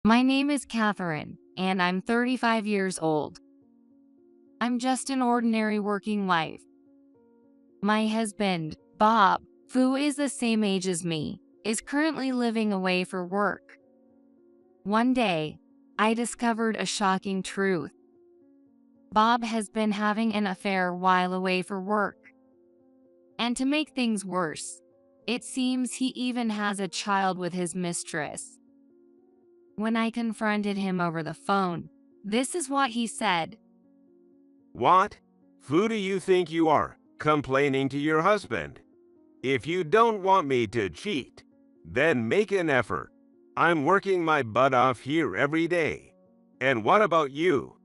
My name is Catherine, and I'm 35 years old. I'm just an ordinary working wife. My husband, Bob, who is the same age as me, is currently living away for work. One day, I discovered a shocking truth. Bob has been having an affair while away for work. And to make things worse, it seems he even has a child with his mistress. When I confronted him over the phone, this is what he said. What? Who do you think you are, complaining to your husband? If you don't want me to cheat, then make an effort. I'm working my butt off here every day. And what about you?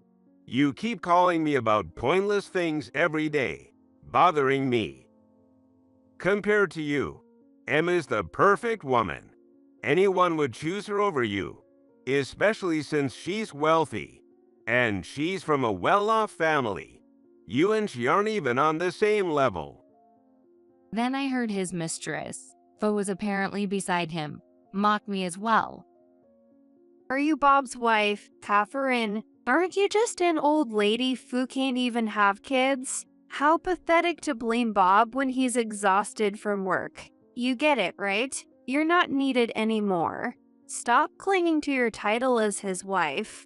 You keep calling me about pointless things every day, bothering me. Compared to you, Emma's the perfect woman. Anyone would choose her over you, especially since she's wealthy, and she's from a well-off family. You and she aren't even on the same level. Then I heard his mistress, who was apparently beside him, mock me as well. Are you Bob's wife, Catherine? Aren't you just an old lady who can't even have kids? How pathetic to blame Bob when he's exhausted from work. You get it, right? You're not needed anymore. Stop clinging to your title as his wife.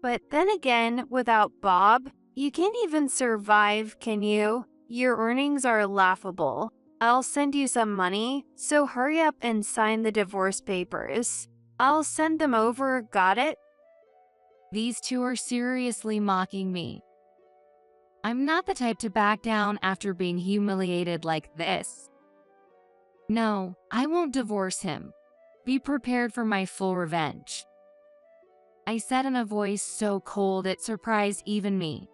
But then again, without Bob, you can't even survive, can you? Your earnings are laughable. I'll send you some money, so hurry up and sign the divorce papers. I'll send them over, got it? These two are seriously mocking me. I'm not the type to back down after being humiliated like this. No, I won't divorce him. Be prepared for my full revenge. I said in a voice so cold it surprised even me.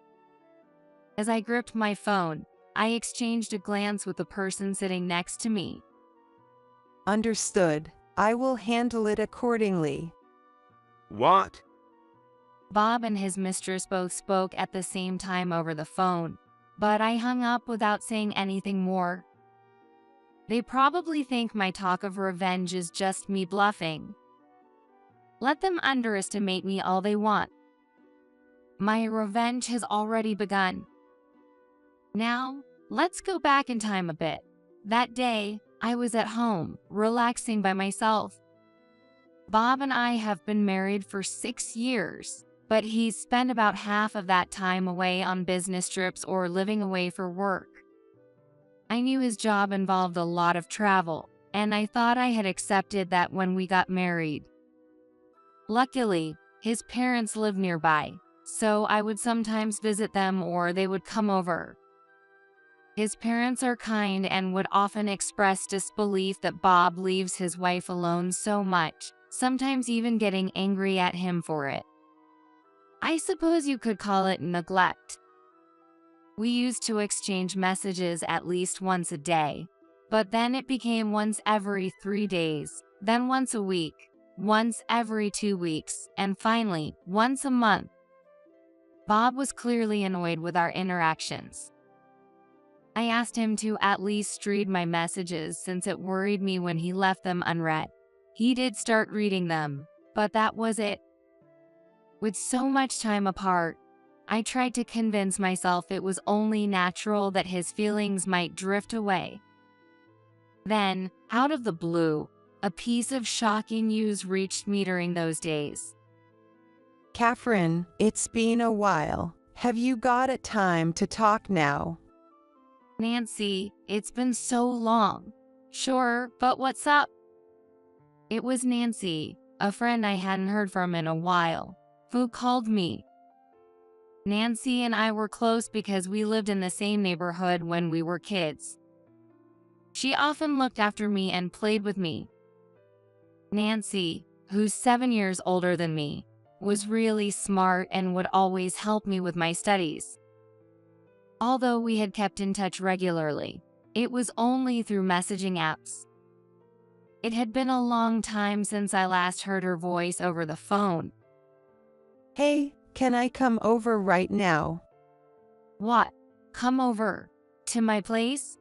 As I gripped my phone, I exchanged a glance with the person sitting next to me. Understood. I will handle it accordingly. What? Bob and his mistress both spoke at the same time over the phone, but I hung up without saying anything more. They probably think my talk of revenge is just me bluffing. Let them underestimate me all they want. My revenge has already begun. Now, let's go back in time a bit. That day, I was at home, relaxing by myself. Bob and I have been married for 6 years, but he's spent about half of that time away on business trips or living away for work. I knew his job involved a lot of travel, and I thought I had accepted that when we got married. Luckily, his parents live nearby, so I would sometimes visit them or they would come over. His parents are kind and would often express disbelief that Bob leaves his wife alone so much, sometimes even getting angry at him for it. I suppose you could call it neglect. We used to exchange messages at least once a day, but then it became once every 3 days, then once a week, once every 2 weeks, and finally, once a month. Bob was clearly annoyed with our interactions. I asked him to at least read my messages since it worried me when he left them unread. He did start reading them, but that was it. With so much time apart, I tried to convince myself it was only natural that his feelings might drift away. Then, out of the blue, a piece of shocking news reached me during those days. Catherine, it's been a while. Have you got a time to talk now? Nancy, it's been so long. Sure, but what's up? It was Nancy, a friend I hadn't heard from in a while, who called me. Nancy and I were close because we lived in the same neighborhood when we were kids. She often looked after me and played with me. Nancy, who's 7 years older than me, was really smart and would always help me with my studies. Although we had kept in touch regularly, it was only through messaging apps. It had been a long time since I last heard her voice over the phone. Hey, can I come over right now? What? Come over? To my place?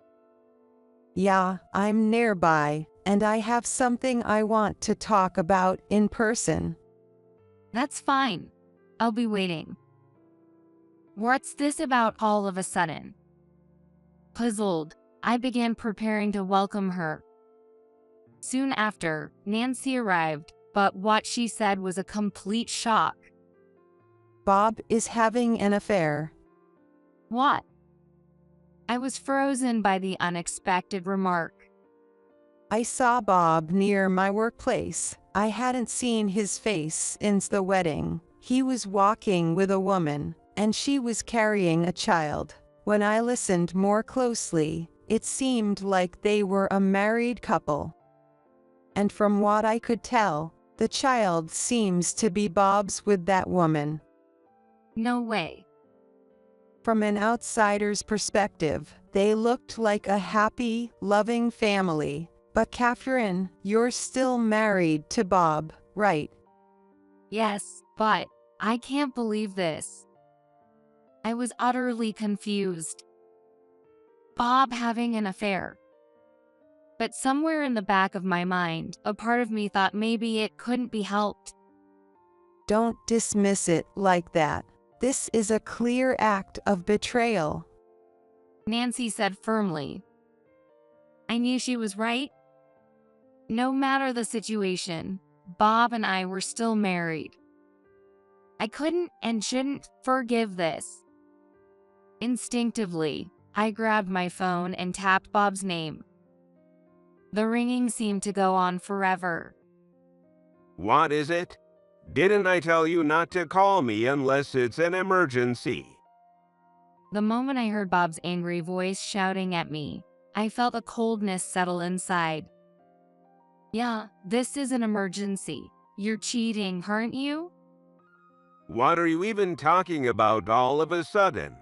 Yeah, I'm nearby. and I have something I want to talk about in person. That's fine. I'll be waiting. What's this about all of a sudden? Puzzled, I began preparing to welcome her. Soon after, Nancy arrived, but what she said was a complete shock. Bob is having an affair. What? I was frozen by the unexpected remark. I saw Bob near my workplace. I hadn't seen his face since the wedding. He was walking with a woman, and she was carrying a child. When I listened more closely, it seemed like they were a married couple. And from what I could tell, the child seems to be Bob's with that woman. No way. From an outsider's perspective, they looked like a happy, loving family. But Catherine, you're still married to Bob, right? Yes, but I can't believe this. I was utterly confused. Bob having an affair. But somewhere in the back of my mind, a part of me thought maybe it couldn't be helped. Don't dismiss it like that. This is a clear act of betrayal. Nancy said firmly. I knew she was right. No matter the situation, Bob and I were still married. I couldn't and shouldn't forgive this. Instinctively, I grabbed my phone and tapped Bob's name. The ringing seemed to go on forever. What is it? Didn't I tell you not to call me unless it's an emergency? The moment I heard Bob's angry voice shouting at me, I felt a coldness settle inside. Yeah, this is an emergency. You're cheating, aren't you? What are you even talking about all of a sudden?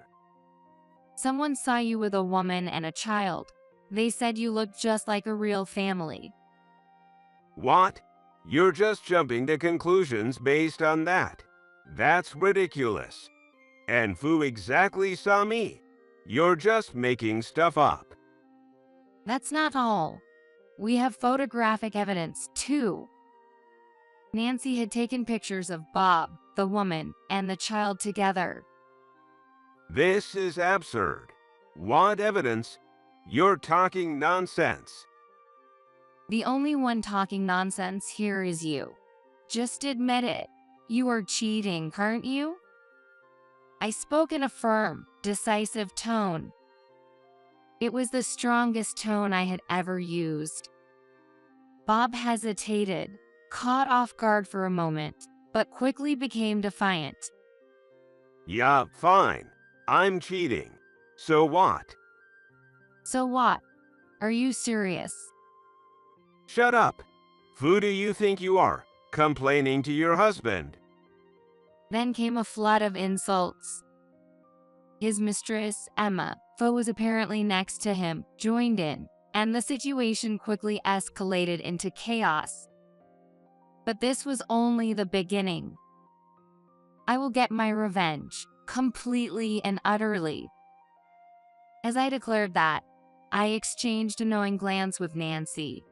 Someone saw you with a woman and a child. They said you looked just like a real family. What? You're just jumping to conclusions based on that. That's ridiculous. And who exactly saw me? You're just making stuff up. That's not all. We have photographic evidence, too. Nancy had taken pictures of Bob, the woman, and the child together. This is absurd. What evidence? You're talking nonsense. The only one talking nonsense here is you. Just admit it. You are cheating, aren't you? I spoke in a firm, decisive tone. It was the strongest tone I had ever used. Bob hesitated, caught off guard for a moment, but quickly became defiant. Yeah, fine. I'm cheating. So what? So what? Are you serious? Shut up. Who do you think you are, complaining to your husband? Then came a flood of insults. His mistress, Emma, who was apparently next to him, joined in, and the situation quickly escalated into chaos. But this was only the beginning. I will get my revenge, completely and utterly. As I declared that, I exchanged a knowing glance with Nancy.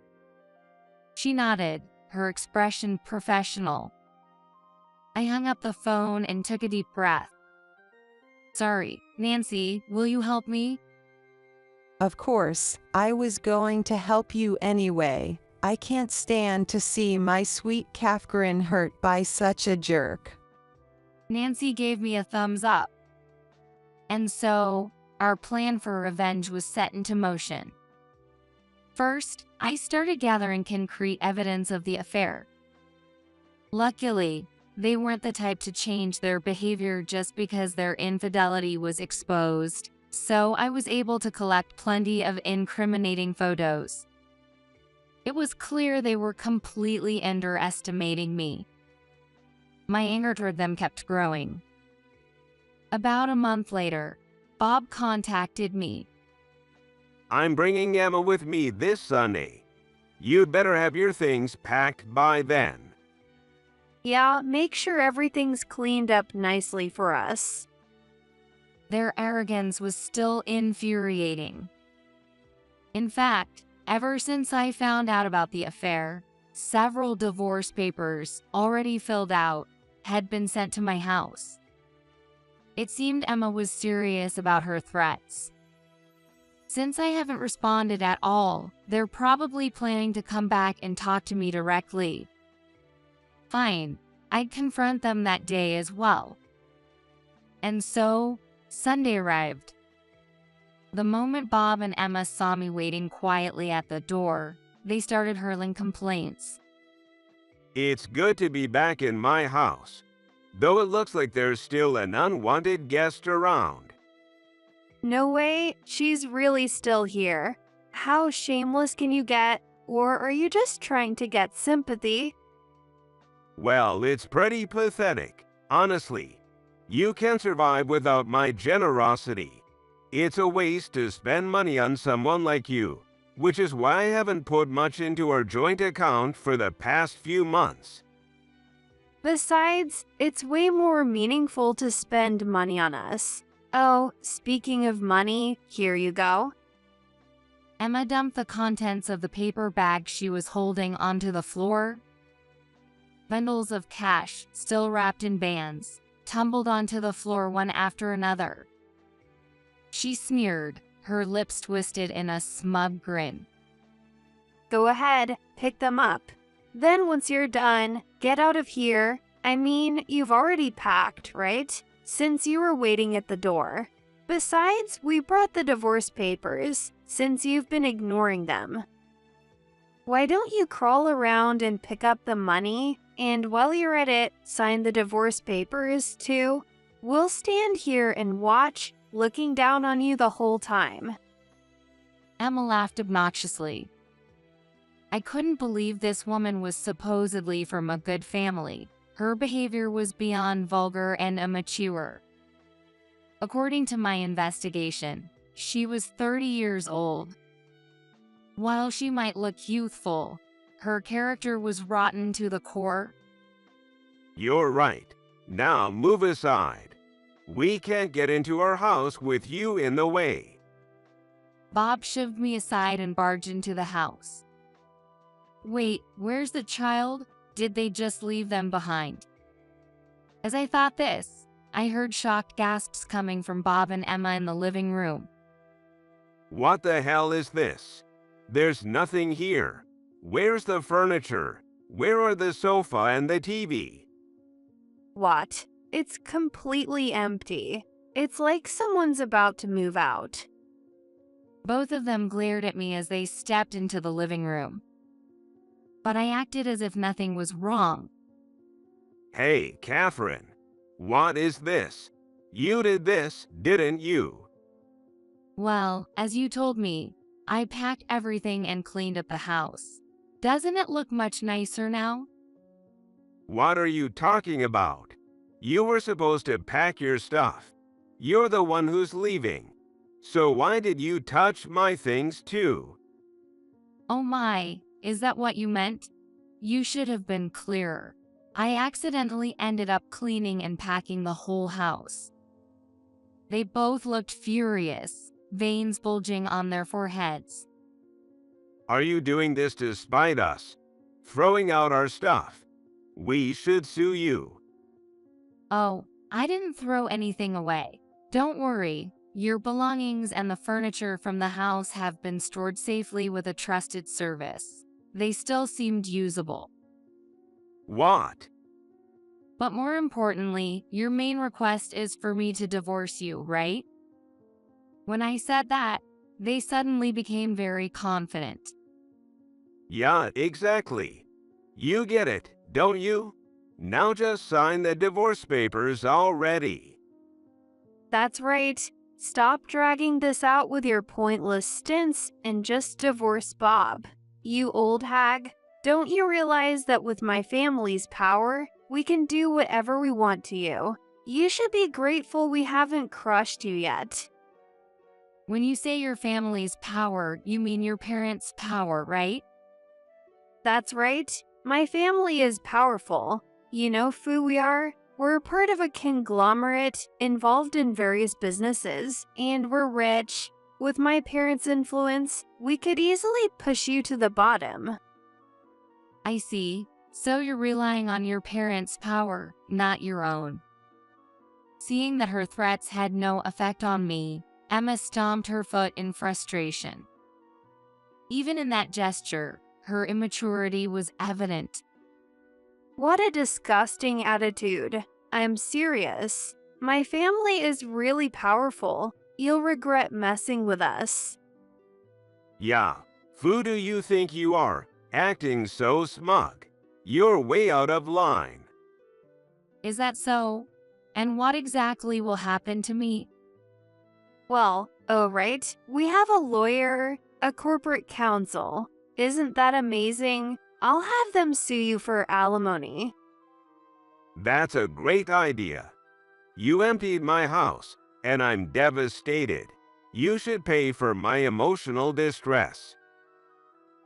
She nodded, her expression professional. I hung up the phone and took a deep breath. Sorry, Nancy, will you help me? Of course, I was going to help you anyway. I can't stand to see my sweet Catherine hurt by such a jerk. Nancy gave me a thumbs up. And so, our plan for revenge was set into motion. First, I started gathering concrete evidence of the affair. Luckily, they weren't the type to change their behavior just because their infidelity was exposed, so I was able to collect plenty of incriminating photos. It was clear they were completely underestimating me. My anger toward them kept growing. About a month later, Bob contacted me. I'm bringing Emma with me this Sunday. You'd better have your things packed by then. Yeah, make sure everything's cleaned up nicely for us. Their arrogance was still infuriating. In fact, Ever since I found out about the affair, several divorce papers, already filled out, had been sent to my house. It seemed Emma was serious about her threats. Since I haven't responded at all, they're probably planning to come back and talk to me directly. Fine, I'd confront them that day as well. And so, Sunday arrived. The moment Bob and Emma saw me waiting quietly at the door, they started hurling complaints. It's good to be back in my house, though it looks like there's still an unwanted guest around. No way, she's really still here. How shameless can you get? Or are you just trying to get sympathy? Well, it's pretty pathetic, honestly. You can survive without my generosity. It's a waste to spend money on someone like you, which is why I haven't put much into our joint account for the past few months. Besides, it's way more meaningful to spend money on us. Oh, speaking of money, here you go. Emma dumped the contents of the paper bag she was holding onto the floor. Bundles of cash, still wrapped in bands, tumbled onto the floor one after another. She sneered, her lips twisted in a smug grin. Go ahead, pick them up. Then once you're done, get out of here. I mean, you've already packed, right? Since you were waiting at the door. Besides, we brought the divorce papers, since you've been ignoring them. Why don't you crawl around and pick up the money, and while you're at it, sign the divorce papers, too? We'll stand here and watch, looking down on you the whole time. Emma laughed obnoxiously. I couldn't believe this woman was supposedly from a good family. Her behavior was beyond vulgar and immature. According to my investigation, she was 30 years old. While she might look youthful, her character was rotten to the core. You're right. Now move aside. We can't get into our house with you in the way. Bob shoved me aside and barged into the house. Wait, where's the child? Did they just leave them behind? As I thought this, I heard shocked gasps coming from Bob and Emma in the living room. What the hell is this? There's nothing here. Where's the furniture? Where are the sofa and the TV? What? It's completely empty. It's like someone's about to move out. Both of them glared at me as they stepped into the living room. But I acted as if nothing was wrong. Hey, Catherine, what is this? You did this, didn't you? Well, as you told me, I packed everything and cleaned up the house. Doesn't it look much nicer now? What are you talking about? You were supposed to pack your stuff. You're the one who's leaving. So why did you touch my things too? Oh my, is that what you meant? You should have been clearer. I accidentally ended up cleaning and packing the whole house. They both looked furious, veins bulging on their foreheads. Are you doing this to spite us? Throwing out our stuff? We should sue you. Oh, I didn't throw anything away. Don't worry, your belongings and the furniture from the house have been stored safely with a trusted service. They still seemed usable. What? But more importantly, your main request is for me to divorce you, right? When I said that, they suddenly became very confident. Yeah, exactly. You get it, don't you? Now just sign the divorce papers already. That's right. Stop dragging this out with your pointless stints and just divorce Bob. You old hag, don't you realize that with my family's power, we can do whatever we want to you? You should be grateful we haven't crushed you yet. When you say your family's power, you mean your parents' power, right? That's right. My family is powerful. You know who we are? We're part of a conglomerate involved in various businesses, and we're rich. With my parents' influence, we could easily push you to the bottom. I see. So you're relying on your parents' power, not your own. Seeing that her threats had no effect on me, Emma stomped her foot in frustration. Even in that gesture, her immaturity was evident. What a disgusting attitude. I'm serious. My family is really powerful. You'll regret messing with us. Yeah, who do you think you are, acting so smug? You're way out of line. Is that so? And what exactly will happen to me? Well, oh right, we have a lawyer, a corporate counsel. Isn't that amazing? I'll have them sue you for alimony. That's a great idea. You emptied my house, and I'm devastated. You should pay for my emotional distress.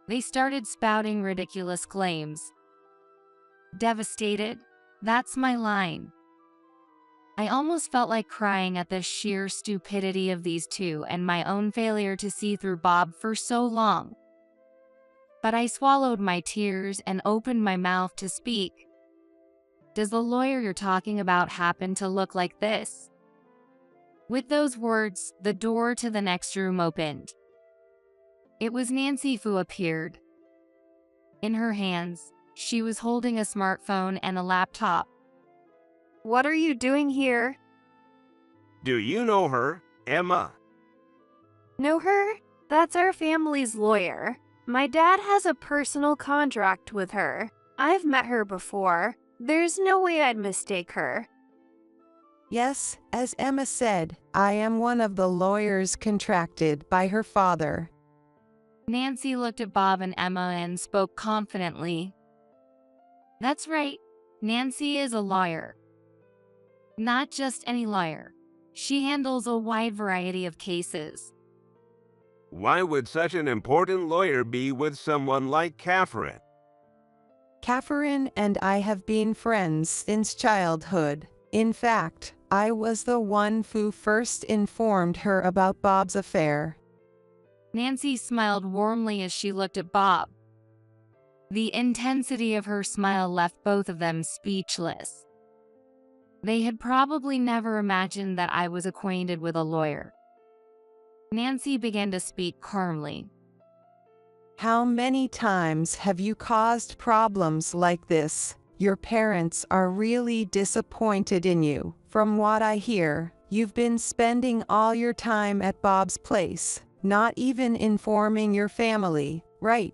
They started spouting ridiculous claims. Devastated? That's my line. I almost felt like crying at the sheer stupidity of these two and my own failure to see through Bob for so long. But I swallowed my tears and opened my mouth to speak. Does the lawyer you're talking about happen to look like this? With those words, the door to the next room opened. It was Nancy who appeared. In her hands, she was holding a smartphone and a laptop. What are you doing here? Do you know her, Emma? Know her? That's our family's lawyer. My dad has a personal contract with her. I've met her before. There's no way I'd mistake her. Yes, as Emma said, I am one of the lawyers contracted by her father. Nancy looked at Bob and Emma and spoke confidently. That's right, Nancy is a lawyer. Not just any lawyer. She handles a wide variety of cases. Why would such an important lawyer be with someone like Catherine? Catherine and I have been friends since childhood. In fact, I was the one who first informed her about Bob's affair. Nancy smiled warmly as she looked at Bob. The intensity of her smile left both of them speechless. They had probably never imagined that I was acquainted with a lawyer. Nancy began to speak calmly. How many times have you caused problems like this? Your parents are really disappointed in you. From what I hear, you've been spending all your time at Bob's place, not even informing your family, right?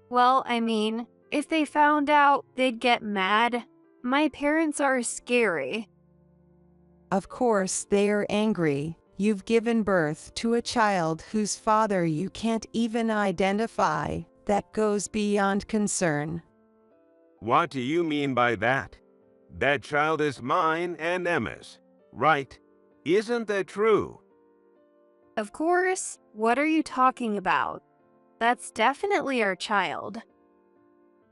Well, I mean, if they found out, they'd get mad. My parents are scary. Of course they are angry. You've given birth to a child whose father you can't even identify. That goes beyond concern. What do you mean by that? That child is mine and Emma's, right? Isn't that true? Of course, what are you talking about? That's definitely our child.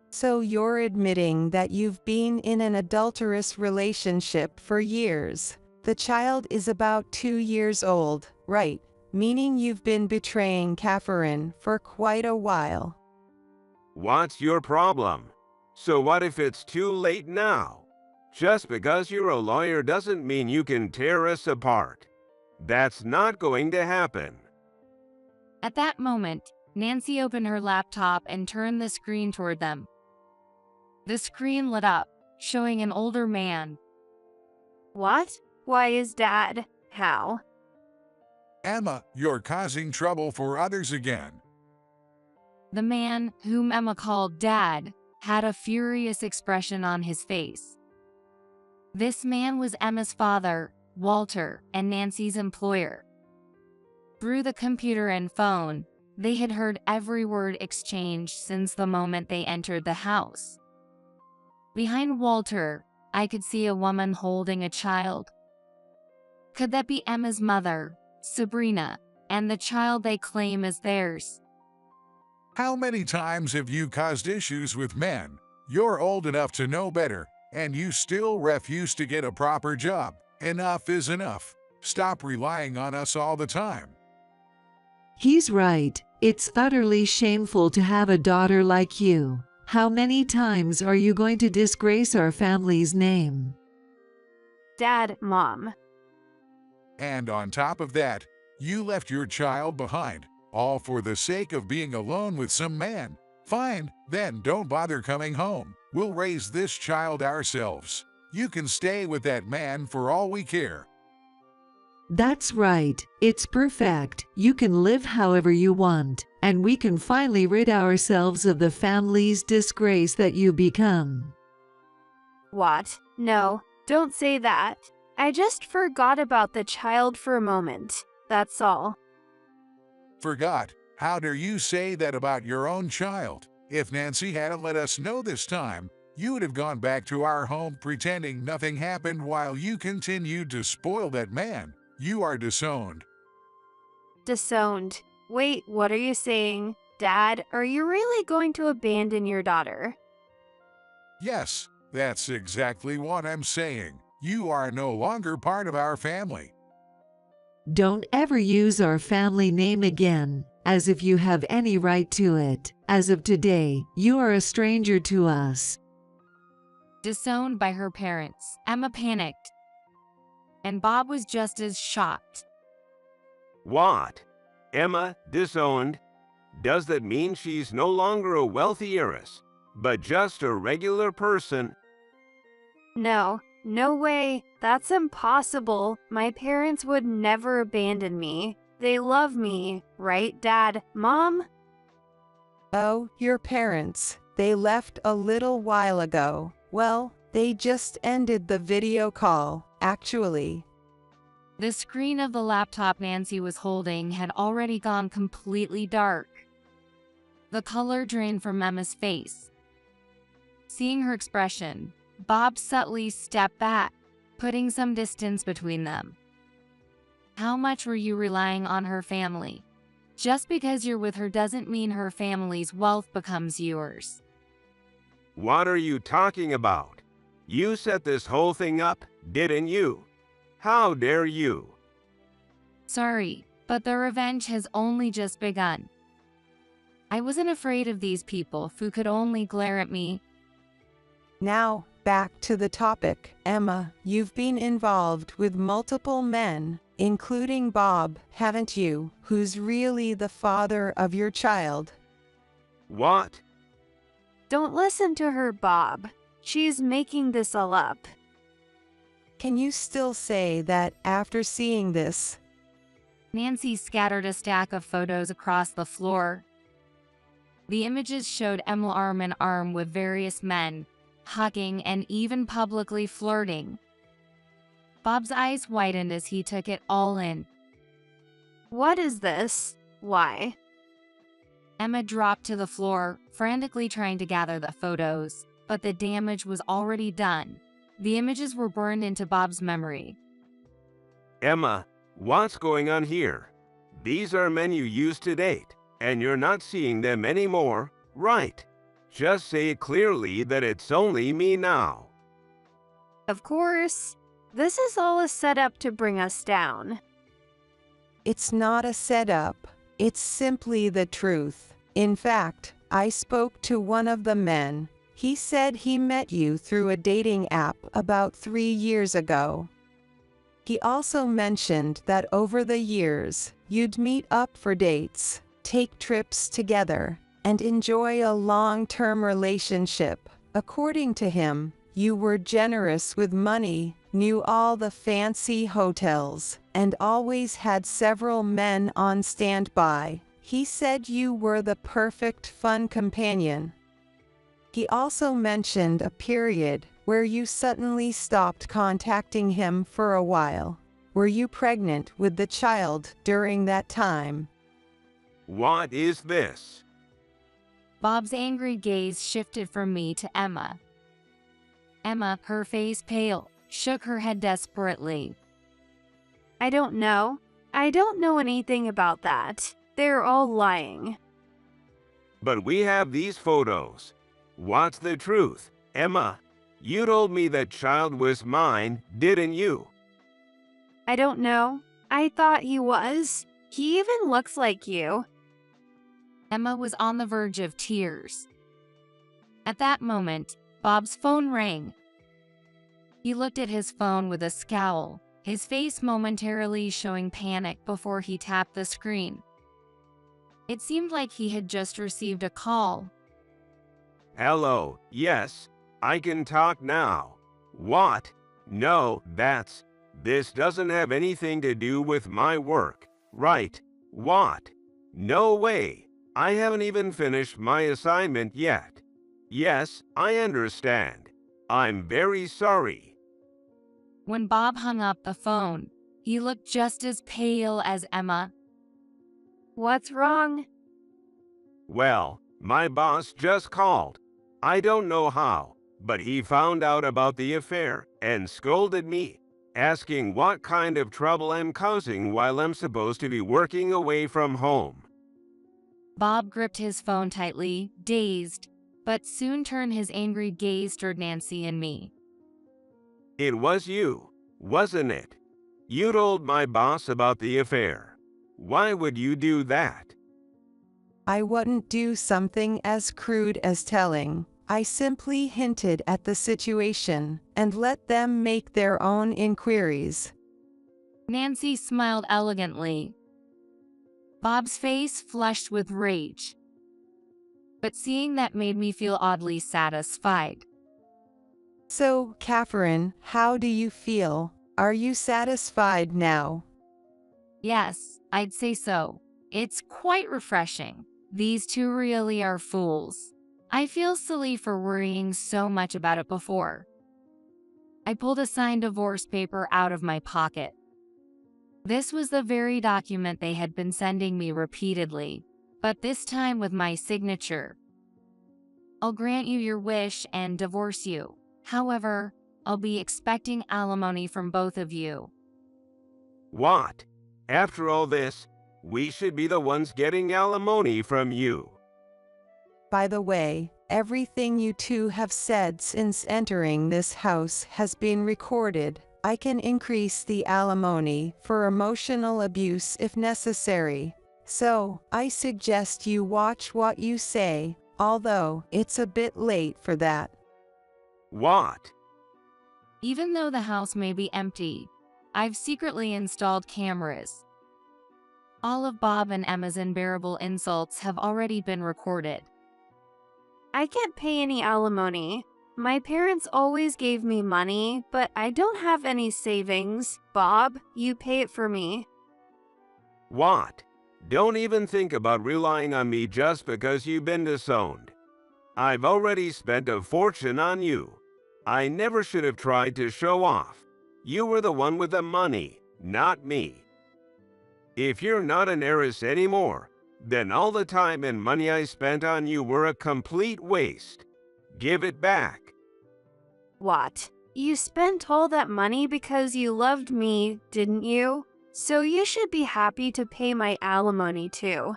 So you're admitting that you've been in an adulterous relationship for years. The child is about 2 years old, right? Meaning you've been betraying Catherine for quite a while. What's your problem? So what if it's too late now? Just because you're a lawyer doesn't mean you can tear us apart. That's not going to happen. At that moment, Nancy opened her laptop and turned the screen toward them. The screen lit up, showing an older man. What? Why is Dad? How? Emma, you're causing trouble for others again. The man, whom Emma called Dad, had a furious expression on his face. This man was Emma's father, Walter, and Nancy's employer. Through the computer and phone, they had heard every word exchanged since the moment they entered the house. Behind Walter, I could see a woman holding a child. Could that be Emma's mother, Sabrina, and the child they claim as theirs? How many times have you caused issues with men? You're old enough to know better, and you still refuse to get a proper job. Enough is enough. Stop relying on us all the time. He's right. It's utterly shameful to have a daughter like you. How many times are you going to disgrace our family's name? Dad, Mom. And on top of that, you left your child behind, all for the sake of being alone with some man. Fine, then don't bother coming home. We'll raise this child ourselves. You can stay with that man for all we care. That's right. It's perfect. You can live however you want, and we can finally rid ourselves of the family's disgrace that you become. What? No, don't say that. I just forgot about the child for a moment. That's all. Forgot? How dare you say that about your own child? If Nancy hadn't let us know this time, you would have gone back to our home pretending nothing happened while you continued to spoil that man. You are disowned. Disowned. Wait, what are you saying? Dad, are you really going to abandon your daughter? Yes, that's exactly what I'm saying. You are no longer part of our family. Don't ever use our family name again, as if you have any right to it. As of today, you are a stranger to us. Disowned by her parents, Emma panicked. And Bob was just as shocked. What? Emma disowned? Does that mean she's no longer a wealthy heiress, but just a regular person? No, no way. That's impossible. My parents would never abandon me. They love me, right, Dad? Mom? Oh, your parents. They left a little while ago. Well, they just ended the video call, actually. The screen of the laptop Nancy was holding had already gone completely dark. The color drained from Emma's face. Seeing her expression, Bob subtly stepped back, putting some distance between them. How much were you relying on her family? Just because you're with her doesn't mean her family's wealth becomes yours. What are you talking about? You set this whole thing up, didn't you? How dare you? Sorry, but the revenge has only just begun. I wasn't afraid of these people who could only glare at me. Now, back to the topic. Emma, you've been involved with multiple men, including Bob, haven't you, who's really the father of your child? What? Don't listen to her, Bob. She's making this all up. Can you still say that after seeing this? Nancy scattered a stack of photos across the floor. The images showed Emma arm in arm with various men, hugging and even publicly flirting. Bob's eyes widened as he took it all in. What is this? Why? Emma dropped to the floor, frantically trying to gather the photos, but the damage was already done. The images were burned into Bob's memory. Emma, what's going on here? These are men you used to date, and you're not seeing them anymore, right? Just say clearly that it's only me now. Of course. This is all a setup to bring us down. It's not a setup. It's simply the truth. In fact, I spoke to one of the men. He said he met you through a dating app about 3 years ago. He also mentioned that over the years, you'd meet up for dates, take trips together, and enjoy a long-term relationship. According to him, you were generous with money, knew all the fancy hotels, and always had several men on standby. He said you were the perfect fun companion. He also mentioned a period where you suddenly stopped contacting him for a while. Were you pregnant with the child during that time? What is this? Bob's angry gaze shifted from me to Emma. Emma, her face pale, shook her head desperately. I don't know. I don't know anything about that. They're all lying. But we have these photos. What's the truth? Emma, you told me that child was mine, didn't you? I don't know. I thought he was. He even looks like you. Emma was on the verge of tears. At that moment, Bob's phone rang. He looked at his phone with a scowl, his face momentarily showing panic before he tapped the screen. It seemed like he had just received a call. Hello, yes, I can talk now. What? No, this doesn't have anything to do with my work, right? What? No way, I haven't even finished my assignment yet. Yes, I understand. I'm very sorry. When Bob hung up the phone, he looked just as pale as Emma. What's wrong? Well, my boss just called. I don't know how, but he found out about the affair and scolded me, asking what kind of trouble I'm causing while I'm supposed to be working away from home. Bob gripped his phone tightly, dazed, but soon turned his angry gaze toward Nancy and me. It was you, wasn't it? You told my boss about the affair. Why would you do that? I wouldn't do something as crude as telling. I simply hinted at the situation and let them make their own inquiries. Nancy smiled elegantly. Bob's face flushed with rage. But seeing that made me feel oddly satisfied. So, Catherine, how do you feel? Are you satisfied now? Yes, I'd say so. It's quite refreshing. These two really are fools. I feel silly for worrying so much about it before. I pulled a signed divorce paper out of my pocket. This was the very document they had been sending me repeatedly, but this time with my signature. I'll grant you your wish and divorce you. However, I'll be expecting alimony from both of you. What? After all this, we should be the ones getting alimony from you. By the way, everything you two have said since entering this house has been recorded. I can increase the alimony for emotional abuse if necessary. So, I suggest you watch what you say, although it's a bit late for that. What? Even though the house may be empty, I've secretly installed cameras. All of Bob and Emma's unbearable insults have already been recorded. I can't pay any alimony. My parents always gave me money, but I don't have any savings. Bob, you pay it for me. What? Don't even think about relying on me just because you've been disowned. I've already spent a fortune on you. I never should have tried to show off. You were the one with the money, not me. If you're not an heiress anymore, then all the time and money I spent on you were a complete waste. Give it back. What? You spent all that money because you loved me, didn't you? So you should be happy to pay my alimony too.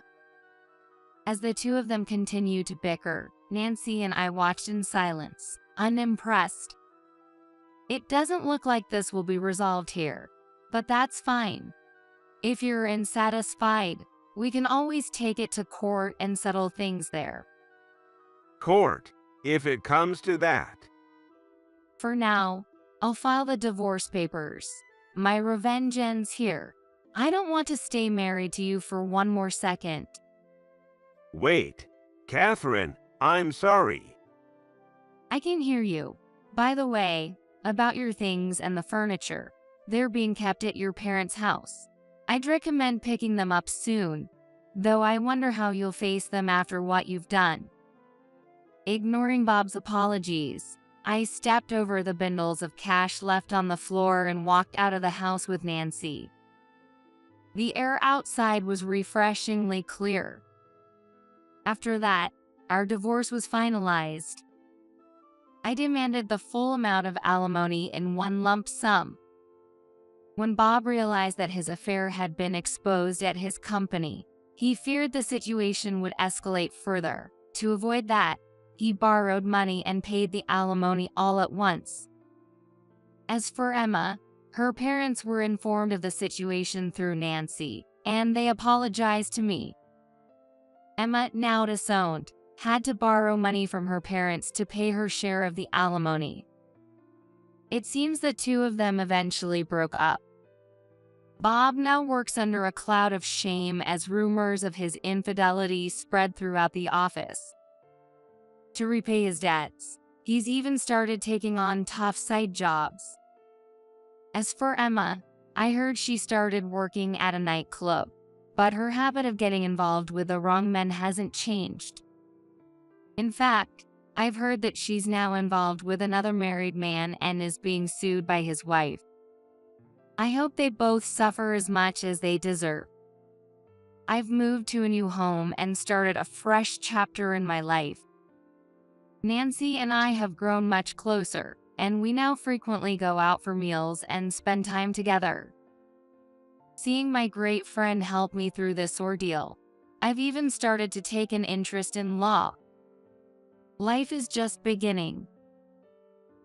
As the two of them continued to bicker, Nancy and I watched in silence, unimpressed. It doesn't look like this will be resolved here, but that's fine. If you're unsatisfied, we can always take it to court and settle things there. Court, if it comes to that. For now, I'll file the divorce papers. My revenge ends here. I don't want to stay married to you for one more second. Wait, Catherine, I'm sorry. I can hear you. By the way, about your things and the furniture, they're being kept at your parents' house. I'd recommend picking them up soon, though I wonder how you'll face them after what you've done. Ignoring Bob's apologies, I stepped over the bundles of cash left on the floor and walked out of the house with Nancy. The air outside was refreshingly clear. After that, our divorce was finalized. I demanded the full amount of alimony in one lump sum. When Bob realized that his affair had been exposed at his company, he feared the situation would escalate further. To avoid that, he borrowed money and paid the alimony all at once. As for Emma, her parents were informed of the situation through Nancy, and they apologized to me. Emma, now disowned, had to borrow money from her parents to pay her share of the alimony. It seems the two of them eventually broke up. Bob now works under a cloud of shame as rumors of his infidelity spread throughout the office. To repay his debts, he's even started taking on tough side jobs. As for Emma, I heard she started working at a nightclub, but her habit of getting involved with the wrong men hasn't changed. In fact, I've heard that she's now involved with another married man and is being sued by his wife. I hope they both suffer as much as they deserve. I've moved to a new home and started a fresh chapter in my life. Nancy and I have grown much closer, and we now frequently go out for meals and spend time together. Seeing my great friend help me through this ordeal, I've even started to take an interest in law. Life is just beginning,